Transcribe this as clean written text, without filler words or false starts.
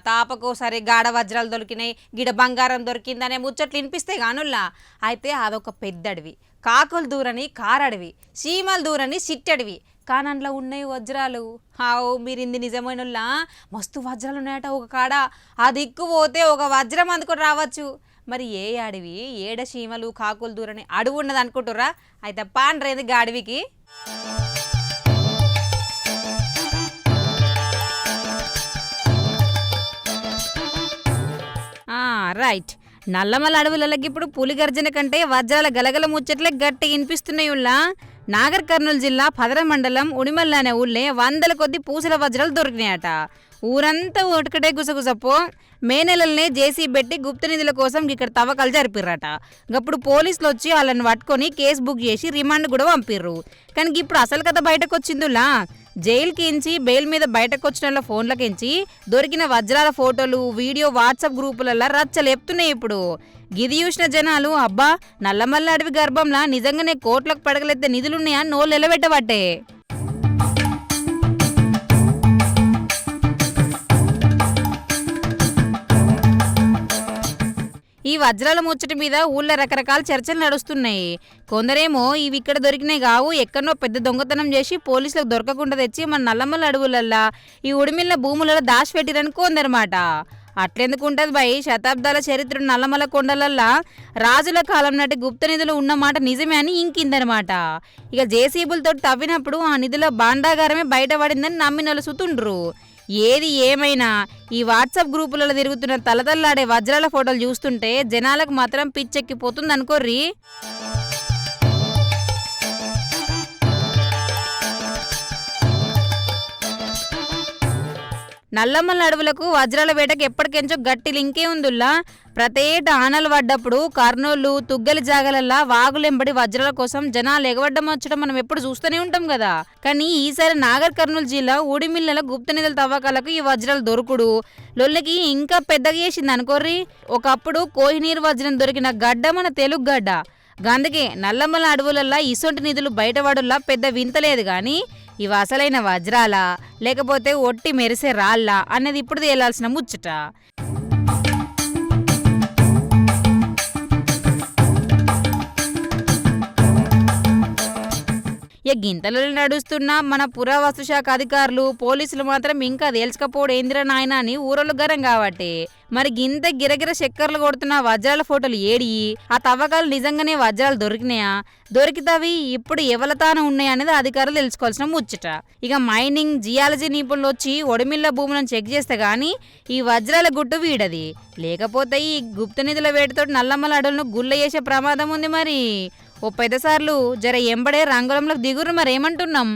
తాపకోసారి గాఢ వజ్రాలు దొరికినాయి, గిడ బంగారం దొరికిందనే ముచ్చట్లు వినిపిస్తే గానుల్లా. అయితే అదొక పెద్దడివి, కాకులు దూరని కారడివి, చీమలు దూరని సిట్టడివి. కానీ అందులో ఉన్నాయి వజ్రాలు. మీరు ఇంది నిజమైనలా మస్తు వజ్రాలు ఉన్నాయట ఒక కాడ. ఆ దిక్కు పోతే ఒక వజ్రం అందుకొని రావచ్చు. మరి ఏ అడవి, ఏడ చీమలు కాకులు దూరని అడవి ఉన్నది అనుకుంటుర్రా? అయితే పాండ్రేది గాడివికి. రైట్, నల్లమల అడవులకి ఇప్పుడు పులి గర్జన కంటే వజ్రాల గలగల ముచ్చట్లే గట్టి వినిపిస్తున్నాయి. నాగర్ కర్నూలు జిల్లా పదర మండలం ఉడిమల్ల అనే ఊళ్ళే వందల కొద్ది పూసల వజ్రాలు దొరికినాయట. ఊరంతా ఒకటే గుసగుసపో. మే నెలలనే జేసీ పెట్టి గుప్త నిధుల కోసం ఇక్కడ తవ్వకాలు జరిపిర్రట. గప్పుడు పోలీసులు వచ్చి వాళ్ళని పట్టుకొని కేసు బుక్ చేసి రిమాండ్ కూడా పంపిర్రు. కానీ ఇప్పుడు అసలు కథ బయటకు వచ్చిందిలా. జైలుకించి బెయిల్ మీద బయటకు వచ్చిన ఫోన్లకించి దొరికిన వజ్రాల ఫోటోలు, వీడియో వాట్సాప్ గ్రూపులలో రచ్చలేపుతున్నాయి. ఇప్పుడు గిది చూసిన జనాలు అబ్బా నల్లమల్ల అడవి గర్భంలా నిజంగానే కోట్లకు పడగలెత్తే నిధులున్నాయా నోళ్ళు ఎలబెట్టబట్టే. ఈ వజ్రాల ముచ్చటి మీద ఊళ్ళో రకరకాల చర్చలు నడుస్తున్నాయి. కొందరేమో ఇవి ఇక్కడ దొరికినాయి కావు, ఎక్కడనో పెద్ద దొంగతనం చేసి పోలీసులకు దొరకకుండా తెచ్చి మన నల్లమల్ల అడవులల్లా ఈ ఉడిమిల్ల భూములలో దాచిపెట్టిరని కొందరమాట. అట్లెందుకు ఉంటుంది భయ్, శతాబ్దాల చరిత్ర నల్లమల కొండలల్లా రాజుల కాలం నాటి గుప్త నిధులు ఉన్నమాట నిజమే అని ఇంకిందనమాట. ఇక జేసీబులతో తవ్వినప్పుడు ఆ నిధుల భాండాగారమే బయటపడిందని నమ్మినలు సుతుండ్రు. ఏది ఏమైనా ఈ వాట్సాప్ గ్రూపులలో తిరుగుతున్న తలతల్లాడే వజ్రాల ఫోటోలు చూస్తుంటే జనాలకు మాత్రం పిచ్చెక్కిపోతుంది అనుకోర్రి. నల్లమల్ల అడవులకు వజ్రాల వేటకు ఎప్పటికెంచో గట్టి లింకే ఉందిలా. ప్రతేట ఆనలు పడ్డప్పుడు కర్నూలు తుగ్గలి జాగలల్లా వాగులెంబడి వజ్రాల కోసం జనాలు ఎగవడ్డం వచ్చడం మనం ఎప్పుడు చూస్తూనే ఉంటాం కదా. కానీ ఈసారి నాగర్ కర్నూలు జిల్లా ఊడిమిల్లల గుప్త నిధుల తవ్వకాలకు ఈ వజ్రాలు దొరుకుడు లొల్లికి ఇంకా పెద్దగా చేసింది అనుకోర్రి. ఒకప్పుడు కోహినీరు వజ్రం దొరికిన గడ్డ మన తెలుగు గడ్డ. గందుకే నల్లమల్ల అడవులల్లా ఇసొంటి నిధులు బయటపడుల్లా పెద్ద వింతలేదు. కానీ ఇవి అసలైన వజ్రాలా లేకపోతే ఒట్టి మెరిసే రాళ్ళా అనేది ఇప్పుడు తేలాల్సిన ముచ్చట. గింతలలో నడుస్తున్న మన పురావస్తు శాఖ అధికారులు పోలీసులు మాత్రం ఇంకా తేల్చకపోవడం ఏందిరా నాయన అని ఊరోళ్ళు గరం కాబట్టి. మరి గింత గిరగిర చక్కర్లు కొడుతున్న వజ్రాల ఫోటోలు ఏడి, ఆ తవ్వకాలు నిజంగానే వజ్రాలు దొరికినాయా, దొరికితవి ఇప్పుడు ఎవలతాను ఉన్నాయా అనేది అధికారులు తెలుసుకోవాల్సిన ముచ్చట. ఇక మైనింగ్ జియాలజీ నిపుణులు వచ్చి ఒడిమిల్ల భూములను చెక్ చేస్తే గానీ ఈ వజ్రాల గుట్టు వీడది. లేకపోతే ఈ గుప్త నిధుల వేటితో నల్లమల్ల అడవులను గుల్ల చేసే ప్రమాదం ఉంది. మరి ఓ పెద్దసార్లు జర ఎంబడే రంగులంలోకి దిగురు మరేమంటున్నాం.